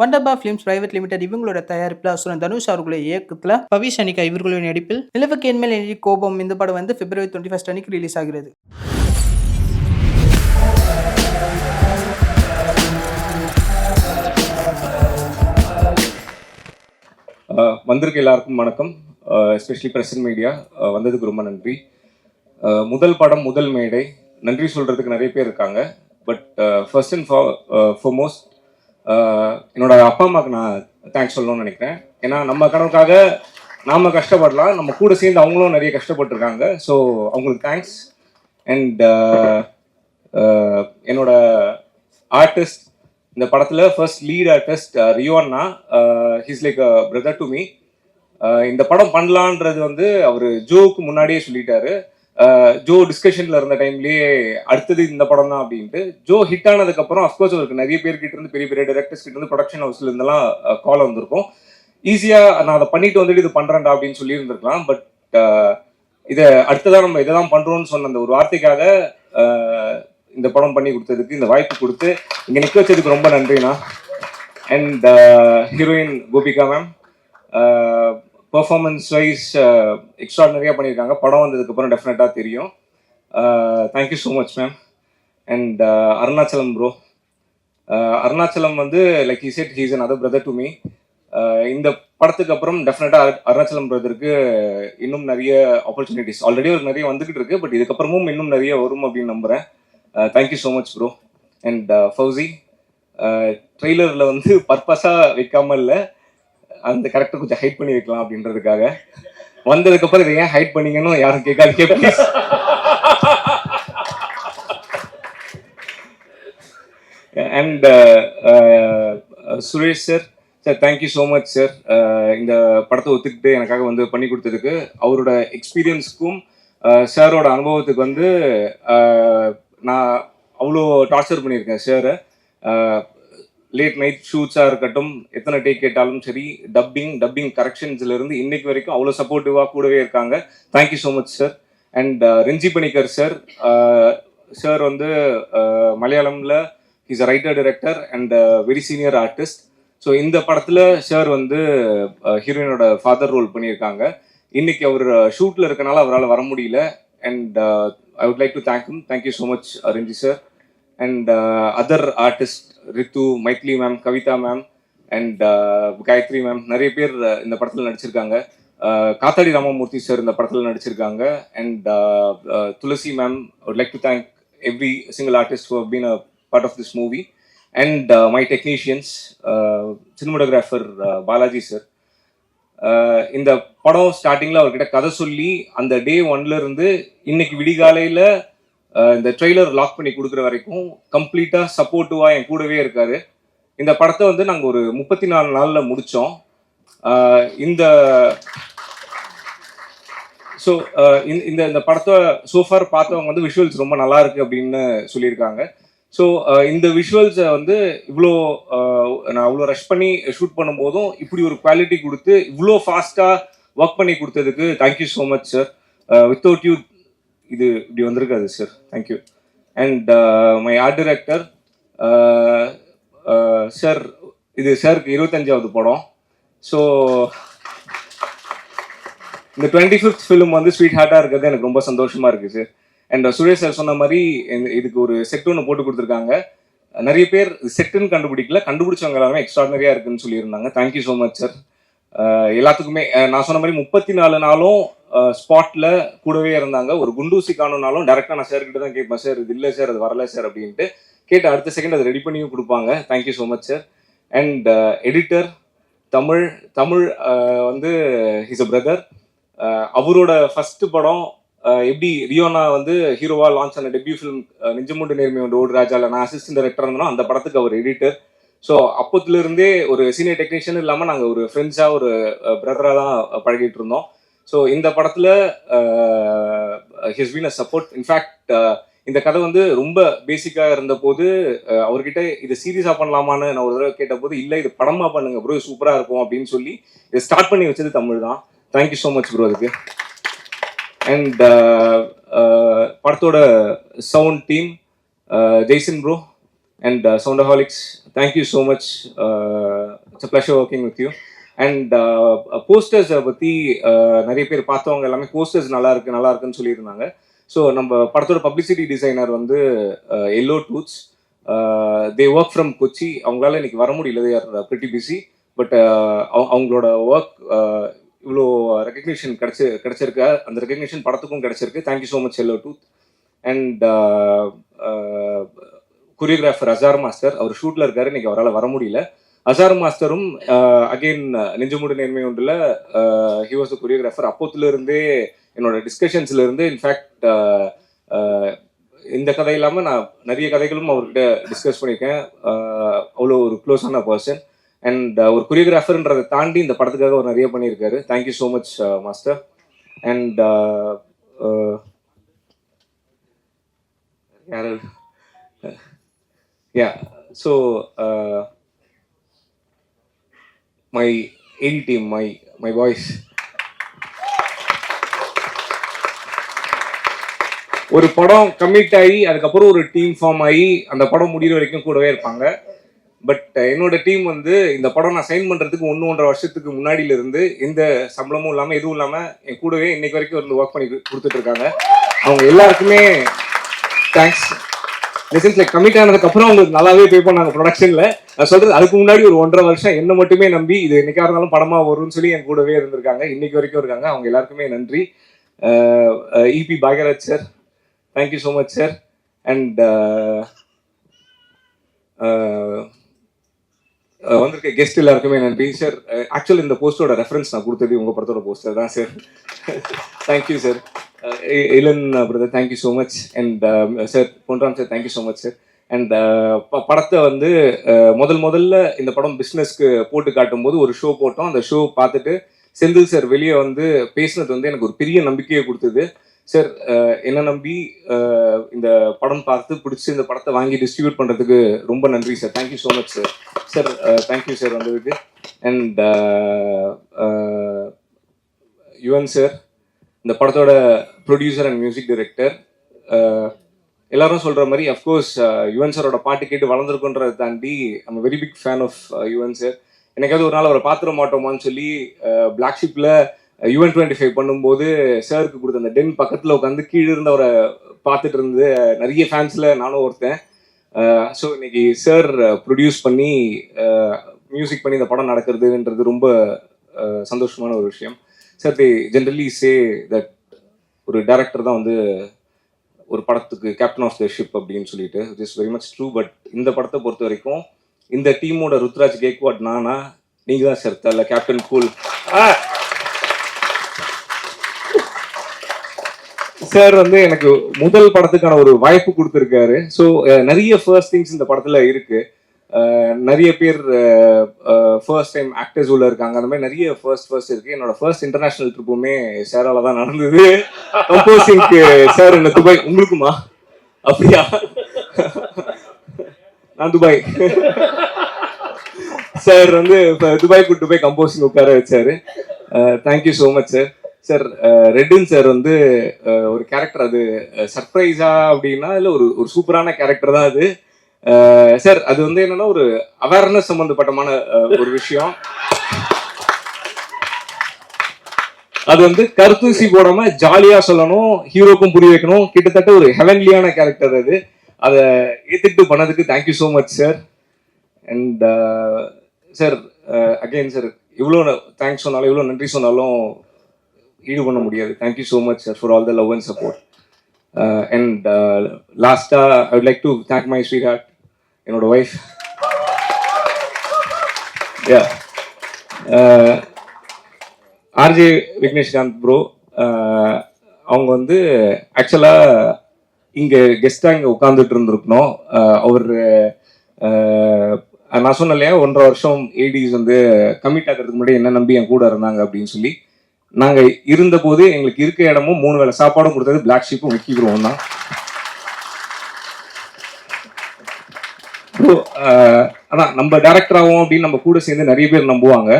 வண்டர்பா films private limited இவங்களோட தயாரிப்பில் அசுரன் தனுஷ் அவர்களுடைய இயக்கத்தில் பவி சனிகா இவர்களுடைய நடிப்பில் நிலவுக்கு என்மேல் எண்ணி கோபம் இந்த படம் வந்து பிப்ரவரி 21 அன்னைக்கு ரிலீஸ் ஆகிறது. வந்திருக்க எல்லாருக்கும் வணக்கம். எஸ்பெஷலி பிரசன்ட் மீடியா வந்ததுக்கு ரொம்ப நன்றி. முதல் படம் முதல் மேடை, நன்றி சொல்கிறதுக்கு நிறைய பேர் இருக்காங்க. பட் ஃபர்ஸ்ட் அண்ட் ஃபார்மோஸ்ட் என்னோட அப்பா அம்மாவுக்கு நான் தேங்க்ஸ் சொல்லணும்னு நினைக்கிறேன். ஏன்னா நம்ம கனவுக்காக நாம் கஷ்டப்படலாம், நம்ம கூட சேர்ந்து அவங்களும் நிறைய கஷ்டப்பட்டுருக்காங்க. ஸோ அவங்களுக்கு தேங்க்ஸ். அண்ட் என்னோட ஆர்டிஸ்ட், இந்த படத்தில் ஃபர்ஸ்ட் லீட் ஆர்டிஸ்ட் ரியோன்னா, he's like a brother to me. இந்த படம் பண்ணலான்றது வந்து அவர் ஜோவுக்கு முன்னாடியே சொல்லிட்டாரு. ஜோ டிஸ்கஷனில் இருந்த டைம்லேயே அடுத்தது இந்த படம் தான் அப்படின்ட்டு. ஜோ ஹிட் ஆனதுக்கப்புறம் அஃப்கோர்ஸ் அவருக்கு நிறைய பேர்கிட்ட இருந்து, பெரிய பெரிய டைரக்டர்ஸ் கிட்ட இருந்து, ப்ரொடக்ஷன் ஹவுஸ்ல இருந்தெல்லாம் கால் வந்திருக்கும். ஈஸியாக நான் அதை பண்ணிட்டு வந்துட்டு இது பண்ணுறேன்டா அப்படின்னு சொல்லியிருந்திருக்கலாம். பட் இதை அடுத்ததான் நம்ம இதை தான் பண்ணுறோன்னு சொன்ன அந்த ஒரு வார்த்தைக்காக இந்த படம் பண்ணி கொடுத்ததுக்கு, இந்த வாய்ப்பு கொடுத்து இங்கே நிற்க வச்சதுக்கு ரொம்ப நன்றிண்ணா. And heroine Gopika ma'am performance wise எக்ஸ்ட்ராடனரியாக பண்ணியிருக்காங்க. படம் வந்ததுக்கப்புறம் டெஃபினட்டாக தெரியும். Thank you so much ma'am. And Arunachalam bro, Arunachalam வந்து like he said he's another brother to me. இந்த படத்துக்கு அப்புறம் டெஃபினட்டாக அருணாச்சலம் பிரதருக்கு இன்னும் நிறைய ஆப்பர்ச்சுனிட்டிஸ் ஆல்ரெடி ஒரு நிறைய வந்துக்கிட்டு இருக்கு. பட் இதுக்கப்புறமும் இன்னும் நிறைய வரும் அப்படின்னு நம்புகிறேன். Thank you so much bro. And Fauci, ட்ரெய்லரில் வந்து பர்பஸாக வைக்காமல் இல்லை, அந்த கரெக்டாக கொஞ்சம் ஹைட் பண்ணி வைக்கலாம் அப்படின்றதுக்காக. வந்ததுக்கப்புறம் இதை ஏன் ஹைட் பண்ணீங்கன்னு யாரும் கேட்காதீங்க please. And Suresh sir, thank you so much sir. இந்த படத்தை ஒத்துக்கிட்டு எனக்காக வந்து பண்ணி கொடுத்ததுக்கு, அவரோட எக்ஸ்பீரியன்ஸுக்கும் சாரோட அனுபவத்துக்கு வந்து நான் அவ்வளோ டார்ச்சர் பண்ணியிருக்கேன் சாரை. லேட் நைட் ஷூட்ஸாக இருக்கட்டும், எத்தனை டேக் கேட்டாலும் சரி, டப்பிங் கரெக்ஷன்ஸ்லேருந்து இன்னைக்கு வரைக்கும் அவ்வளோ சப்போர்ட்டிவாக கூடவே இருக்காங்க. Thank you so much sir. And Renji Panicker sir, sir வந்து மலையாளமில் is a writer director and very senior artist. So இந்த படத்தில் சார் வந்து ஹீரோயினோட ஃபாதர் ரோல் பண்ணியிருக்காங்க. இன்னைக்கு அவர் ஷூட்டில் இருக்கனால அவரால் வர முடியல. And I would like to thank him. Thank you so much, Renji sir. And other artists, Ritu, Maithili ma'am, Kavita ma'am, and Gayatri ma'am, நிறைய பேர் இந்த படத்தில் நடிச்சிருக்காங்க. காத்தாடி ராமமூர்த்தி சார் இந்த படத்தில் நடிச்சிருக்காங்க. And Thulasi ma'am, I would like to thank every single artist who have been a part of this movie. And my technicians, cinematographer Balaji sir. இந்த படம் ஸ்டார்டிங்கில் அவர்கிட்ட கதை சொல்லி அந்த டே 1ல இருந்து இன்னைக்கு விடிகாலையில் இந்த ட்ரெய்லர் லாக் பண்ணி கொடுக்குற வரைக்கும் கம்ப்ளீட்டாக சப்போர்ட்டிவாக என் கூடவே இருக்காரு. இந்த படத்தை வந்து நாங்கள் ஒரு 34 நாளில் முடித்தோம். இந்த ஸோ இந்த படத்தை சோஃபார் பார்த்தவங்க வந்து விஷுவல்ஸ் ரொம்ப நல்லா இருக்கு அப்படின்னு சொல்லியிருக்காங்க. ஸோ இந்த விஷுவல்ஸை வந்து இவ்வளோ நான் அவ்வளோ ரஷ் பண்ணி ஷூட் பண்ணும்போதும் இப்படி ஒரு குவாலிட்டி கொடுத்து இவ்வளோ ஃபாஸ்ட்டாக ஒர்க் பண்ணி கொடுத்ததுக்கு thank you so much sir. Without you இது இப்படி வந்திருக்காது sir. Thank you. And my art director sir, இது சாருக்கு 25வது படம். ஸோ இந்த 25th ஃபிலிம் வந்து ஸ்வீட் ஹார்ட்டாக இருக்கிறது எனக்கு ரொம்ப சந்தோஷமாக இருக்குது சார். அண்ட் சுரேஷ் சார் சொன்ன மாதிரி இதுக்கு ஒரு செட் ஒன்று போட்டு கொடுத்துருக்காங்க. நிறைய பேர் செட்டுன்னு கண்டுபிடிச்சவங்க எல்லாமே எக்ஸ்ட்ராடனரியாக இருக்குன்னு சொல்லியிருந்தாங்க. Thank you so much sir. எல்லாத்துக்குமே நான் சொன்ன மாதிரி 34 நாளும் ஸ்பாட்டில் கூடவே இருந்தாங்க. ஒரு குண்டூசி காணுனாலும் டேரெக்டாக நான் சார்கிட்ட தான் கேட்பேன், சார் இது இல்லை சார், அது வரல சார் அப்படின்ட்டு கேட்டு அடுத்த செகண்ட் அதை ரெடி பண்ணியும் கொடுப்பாங்க. Thank you so much sir. And editor Tamil வந்து ஹிஸ் அ பிரதர். அவரோட ஃபர்ஸ்ட் படம் எப்படி ரியோனா வந்து ஹீரோவா லான்ச் ஆன டெபியூ ஃபிலிம் நெஞ்சமுண்டு நேர்மை ஒன்று ஓடு ராஜாவில் நான் அசிஸ்டன்ட் டைரக்டர் இருந்தோம். அந்த படத்துக்கு அவர் எடிட்டர். ஸோ அப்போத்துலேருந்தே ஒரு சீனியர் டெக்னீஷியன் இல்லாமல் நாங்கள் ஒரு ஃப்ரெண்ட்ஸாக ஒரு பிரதராக தான் பழகிட்டு இருந்தோம். ஸோ இந்த படத்தில் his been a support. In fact இந்த கதை வந்து ரொம்ப பேசிக்காக இருந்த போது அவர்கிட்ட இதை சீரியஸாக பண்ணலாமான்னு நான் ஒரு தடவை கேட்டபோது, இல்லை இது படமாக பண்ணுங்க ப்ரோ, சூப்பராக இருக்கும் அப்படின்னு சொல்லி இதை ஸ்டார்ட் பண்ணி வச்சது தமிழ் தான். தேங்க்யூ ஸோ மச் ப்ரோ அதுக்கு. அண்ட் படத்தோட sound team, Jaison bro, And Soundaholics, thank you so much. It's a pleasure working with you. And போஸ்டர்ஸை பற்றி நிறைய பேர் பார்த்தவங்க எல்லாமே போஸ்டர்ஸ் நல்லா இருக்குன்னு சொல்லியிருந்தாங்க. ஸோ நம்ம படத்தோட பப்ளிசிட்டி டிசைனர் வந்து Yellow Tooths, they work from Kochi. அவங்களால இன்னைக்கு வர முடியல, they are pretty busy. But அவங்களோட ஒர்க் இவ்வளோ ரெக்கக்னிஷன் கிடைச்சிருக்கு. அந்த ரெக்கக்னிஷன் படத்துக்கும் கிடைச்சிருக்கு. Thank you so much Yellow Tooth. And choreographer Azhar master, அவர் ஷூட்டில் இருக்காரு, இன்னைக்கு அவரால் வர முடியல. அசார் மாஸ்டரும் அகெயின் நெஞ்சமுடு நேர்மை ஒன்றில் ஹி வாஸ் த கொரியோகிராஃபர். அப்போத்துலேருந்தே என்னோட டிஸ்கஷன்ஸ்ல இருந்து, இன்ஃபேக்ட் இந்த கதை இல்லாமல் நான் நிறைய கதைகளும் அவர்கிட்ட டிஸ்கஸ் பண்ணியிருக்கேன். அவ்வளோ ஒரு க்ளோஸான பர்சன். அண்ட் ஒரு கொரியோகிராஃபர்ன்றதை தாண்டி இந்த படத்துக்காக அவர் நிறைய பண்ணியிருக்காரு. Thank you so much master. And so my AD team, my boys. ஒரு படம் கமிட் ஆகி அதுக்கப்புறம் ஒரு டீம் ஃபார்ம் ஆகி அந்த படம் முடிகிற வரைக்கும் கூடவே இருப்பாங்க. பட் என்னோட டீம் வந்து இந்த படம் நான் சைன் பண்ணுறதுக்கு 1.5 வருஷத்துக்கு முன்னாடியிலிருந்து எந்த சம்பளமும் இல்லாமல் எதுவும் இல்லாமல் என் கூடவே இன்னைக்கு வரைக்கும் வந்து ஒர்க் பண்ணி கொடுத்துட்ருக்காங்க. அவங்க எல்லாருக்குமே தேங்க்ஸ். லைக் கமிட் ஆனதுக்கப்புறம் அவங்களுக்கு நல்லாவே பே பண்ணாங்க ப்ரொடக்ஷனில். நான் சொல்கிறது, அதுக்கு முன்னாடி ஒரு 1.5 வருஷம் என்ன மட்டுமே நம்பி இது என்னைக்கா இருந்தாலும் படமாக வரும்னு சொல்லி என் கூடவே இருந்திருக்காங்க. இன்னைக்கு வரைக்கும் இருக்காங்க. அவங்க எல்லாருக்குமே நன்றி. EB Bhagyaraj sir, thank you so much sir. And வந்திருக்க கெஸ்ட் எல்லாருக்குமே நன்றி சார். ஆக்சுவலி இந்த போஸ்டரோட ரெஃபரன்ஸ் நான் கொடுத்தது உங்கள் படத்தோட போஸ்டர் தான் sir. Thank you sir. Ilan brother, thank you so much. And sir Ponram sir, thank you so much sir. And படத்தை வந்து முதல்ல இந்த படம் பிஸ்னஸ்க்கு போட்டு காட்டும் போது ஒரு ஷோ போட்டோம். அந்த ஷோ பார்த்துட்டு செந்தில் சார் வெளியே வந்து பேசினது வந்து எனக்கு ஒரு பெரிய நம்பிக்கையை கொடுத்தது. சார் என்ன நம்பி இந்த படம் பார்த்து பிடிச்சி இந்த படத்தை வாங்கி டிஸ்ட்ரிபியூட் பண்ணுறதுக்கு ரொம்ப நன்றி sir. Thank you so much sir. Sir thank you sir வந்ததுக்கு. அண்ட் யுவன் சார், இந்த படத்தோட ப்ரொடியூசர் அண்ட் மியூசிக் டைரக்டர். எல்லாரும் சொல்கிற மாதிரி அஃப்கோர்ஸ் யுவன் சாரோட பாட்டு கேட்டு வளர்ந்துருக்குன்றதை தாண்டி I'm very big fan of Yuvan sir. எனக்காவது ஒரு நாள் அவரை பார்த்துட மாட்டோமான்னு சொல்லி பிளாக் ஷிப்பில் UN 25 பண்ணும்போது சாருக்கு கொடுத்த அந்த டென் பக்கத்தில் உட்காந்து கீழே இருந்து அவரை பார்த்துட்டு இருந்து நிறைய ஃபேன்ஸில் நானும் ஒருத்தன். ஸோ இன்னைக்கு சார் ப்ரொடியூஸ் பண்ணி மியூசிக் பண்ணி இந்த படம் நடக்கிறதுன்றது ரொம்ப சந்தோஷமான ஒரு விஷயம். Sir they generally say that ஒரு டைரக்டர் தான் வந்து ஒரு படத்துக்கு கேப்டன் ஆஃப் த ஷிப் அப்படின்னு சொல்லிட்டு, it is very much true. But இந்த படத்தை பொறுத்த வரைக்கும் இந்த டீமோட ருத்ராஜ் கேக்வாட் நானா, நீங்கள் தான் சார் தல கேப்டன் கூல். சார் வந்து எனக்கு முதல் படத்துக்கான ஒரு வாய்ப்பு கொடுத்துருக்காரு. ஸோ நிறைய ஃபர்ஸ்ட் திங்ஸ் இந்த படத்தில் இருக்கு. நிறைய பேர் ஃபர்ஸ்ட் டைம் ஆக்டர்ஸ் உள்ள இருக்காங்க. அந்த மாதிரி நிறைய ஃபர்ஸ்ட் இருக்கு. என்னோட ஃபர்ஸ்ட் இன்டர்நேஷனல் ட்ரிப்புமே சாரால தான் நடந்தது. கம்போசிங்க்கு சார் என்ன துபாய், உங்களுக்குமா? அப்படியா? நான் துபாய். சார் வந்து துபாய் கூட்டு போய் கம்போசிங் உட்கார வச்சாரு. Thank you so much sir. Sir Redin sir வந்து ஒரு கேரக்டர், அது சர்ப்ரைஸா அப்படின்னா இல்லை ஒரு சூப்பரான கேரக்டர் தான் அது. சார் அது வந்து என்னன்னா ஒரு அவேர்னஸ் சம்பந்தப்பட்டமான ஒரு விஷயம். அது வந்து கருத்தூசி போடாம ஜாலியா சொல்லணும், ஹீரோக்கும் புரிய வைக்கணும். கிட்டத்தட்ட ஒரு ஹெவன்லியான கேரக்டர் அது. அதை ஏத்துக்கிட்டு பண்ணதுக்கு thank you so much sir. And sir again sir, இவ்வளோ தேங்க்ஸ் சொன்னாலும் இவ்வளோ நன்றி சொன்னாலும் ஈடு பண்ண முடியாது. Thank you so much sir for all the love and support. And லாஸ்டா I would like to thank my sweetheart, என்னோட ஒய்ஃப். ஆர்ஜே விக்னேஷ்காந்த் ப்ரோ, அவங்க வந்து ஆக்சுவலாக இங்கே கெஸ்டாக இங்கே உட்காந்துட்டு இருந்திருக்கணும். அவர் நான் சொன்னேன் இல்லையா 1.5 வருஷம் ஏடிஸ் வந்து கமிட் ஆகிறதுக்கு முன்னாடி என்ன நம்பி என் கூட இருந்தாங்க அப்படின்னு சொல்லி. நாங்கள் இருந்தபோது எங்களுக்கு இருக்க இடமும் 3 வேளை சாப்பாடும் கொடுத்தது பிளாக் ஷீப்பும் விக்கி ப்ரோவும் தான். ப்ரோ அதான் நம்ம டேரக்டர் ஆகும் அப்படின்னு நம்ம கூட சேர்ந்து நிறைய பேர் நம்புவாங்க.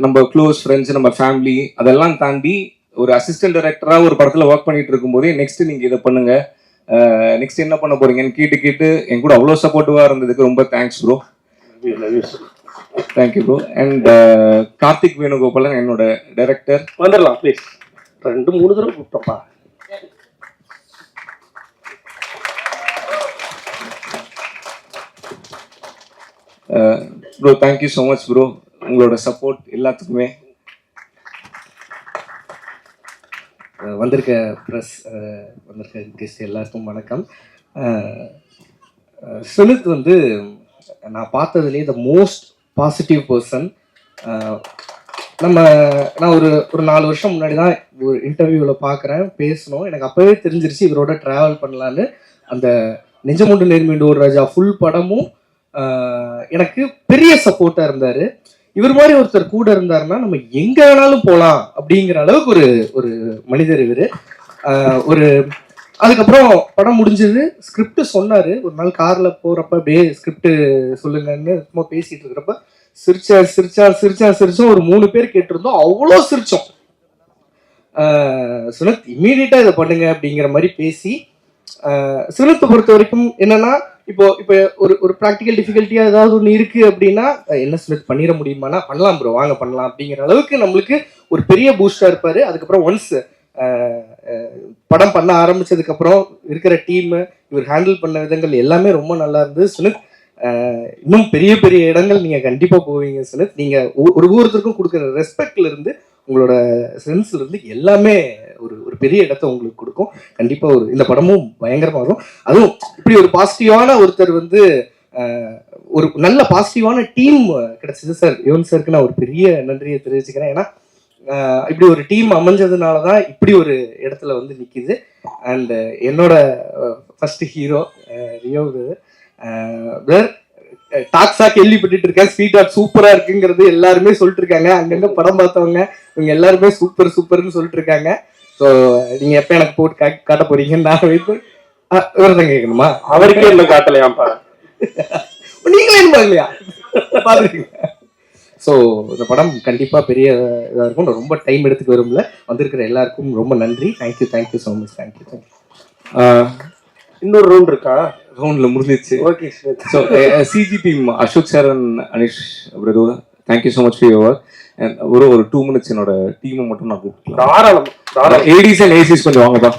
நம்ம க்ளோஸ் ஃப்ரெண்ட்ஸ், நம்ம ஃபேமிலி, அதெல்லாம் தாண்டி ஒரு அசிஸ்டன்ட் டைரக்டராக ஒரு படத்தில் ஒர்க் பண்ணிட்டு இருக்கும்போதே நெக்ஸ்ட் நீங்கள் இதை பண்ணுங்க, நெக்ஸ்ட் என்ன பண்ண போறீங்கன்னு கேட்டு என் கூட அவ்வளோ சப்போர்ட்டிவாக இருந்ததுக்கு ரொம்ப thanks bro. Thank you bro. And Karthik Venugopalan என்னோட டைரக்டர். வந்துடலாம் ப்ளீஸ். 2-3 தடவை கூப்பிட்டோம்ப்பா. Bro thank you so much bro, உங்களோட சப்போர்ட் எல்லாத்துக்குமே. வந்திருக்க ப்ரெஸ், வந்திருக்க கெஸ்ட் எல்லாருக்கும் வணக்கம். சுனித் வந்து நான் பார்த்ததுலேயே த மோஸ்ட் பாசிட்டிவ் பர்சன். நான் ஒரு 4 வருஷம் முன்னாடி தான் ஒரு இன்டர்வியூவில் பார்க்குறேன், பேசணும். எனக்கு அப்போவே தெரிஞ்சிருச்சு இவரோட ட்ராவல் பண்ணலான்னு. அந்த நெஞ்சமுண்டு நேர்மீண்டு ஒரு ராஜா ஃபுல் படமும் எனக்கு பெரிய சப்போர்ட்டாக இருந்தார். இவர் மாதிரி ஒருத்தர் கூட இருந்தாருன்னா நம்ம எங்கே வேணாலும் போகலாம் அப்படிங்கிற அளவுக்கு ஒரு மனிதர் இவர். அதுக்கப்புறம் படம் முடிஞ்சது, ஸ்கிரிப்ட் சொன்னார். ஒரு நாள் காரில் போகிறப்ப அப்படியே ஸ்கிரிப்ட் சொல்லுங்கன்னு சும்மா பேசிகிட்டு இருக்கிறப்ப சிரிச்சோம். ஒரு 3 பேர் கேட்டிருந்தோம், அவ்வளோ சிரிச்சோம். சுனித் இம்மீடியட்டாக இதை பண்ணுங்க அப்படிங்கிற மாதிரி பேசி, சுனித்தை பொறுத்த வரைக்கும் என்னன்னா, இப்போ ஒரு ப்ராக்டிக்கல் டிஃபிகல்ட்டியாக ஏதாவது ஒன்று இருக்குது அப்படின்னா, என்ன சுனித் பண்ணிட முடியுமானா, பண்ணலாம் ப்ரோ வாங்க பண்ணலாம் அப்படிங்கிற அளவுக்கு நம்மளுக்கு ஒரு பெரிய பூஸ்டாக இருப்பார். அதுக்கப்புறம் ஒன்ஸ் படம் பண்ண ஆரம்பிச்சதுக்கப்புறம் இருக்கிற டீமு, இவர் ஹேண்டில் பண்ண விதங்கள் எல்லாமே ரொம்ப நல்லா இருந்தது. சுனித் இன்னும் பெரிய பெரிய இடங்கள் நீங்கள் கண்டிப்பாக போவீங்க சுனித். நீங்கள் ஒவ்வொருத்தருக்கும் கொடுக்குற ரெஸ்பெக்ட்ல இருந்து, உங்களோட சென்ஸ்ல இருந்து எல்லாமே ஒரு பெரிய இடத்த உங்களுக்கு கொடுக்கும். கண்டிப்பாக இந்த படமும் பயங்கரமாக இருக்கும். அதுவும் இப்படி ஒரு பாசிட்டிவான ஒருத்தர் வந்து ஒரு நல்ல பாசிட்டிவான டீம் கிடைச்சது சார். யுவன் சாருக்கு நான் ஒரு பெரிய நன்றியை தெரிவிச்சுக்கிறேன். ஏன்னா இப்படி ஒரு டீம் அமைஞ்சதுனால தான் இப்படி ஒரு இடத்துல வந்து நிற்கிது. அண்ட் என்னோட ஃபர்ஸ்ட் ஹீரோ ரியோ பிரதர், டாக்ஸா கேள்விப்பட்டு இருக்கேன். ஸ்வீட் ஆர்ட் சூப்பரா இருக்குங்கிறது எல்லாருமே சொல்லிட்டு இருக்காங்க. அங்கங்க படம் பார்த்தவங்க இவங்க எல்லாருமே சூப்பர்னு சொல்லிட்டு இருக்காங்க. ஸோ நீங்க எப்ப எனக்கு போட்டு காட்ட போறீங்கன்னு நான் வெயிட் விரதம் கேட்கணுமா? அவருக்கே இன்னும் காட்டலையாப்பா. நீங்களே இல்லையா பாத்துருக்கீங்க. ஸோ இந்த படம் கண்டிப்பா பெரிய இதாக இருக்கும். ரொம்ப டைம் எடுத்துக்கு வரும்ல. வந்திருக்கிற எல்லாருக்கும் ரொம்ப நன்றி. Thank you so much. தேங்க்யூ. இன்னொரு ரவுண்ட் இருக்கா? ரவுண்ட்ல முடிஞ்சிச்சு. Okay. So CG team Ashok sir and Anish brother, thank you so much for your work. And ஒரு 2 minutes என்னோட டீமை மட்டும் நான் கூப்பிட்டுலாம். தாராளம். ஏடிஸ் அண்ட் ஏசிஸ் கொஞ்சம் வாங்கப்பா.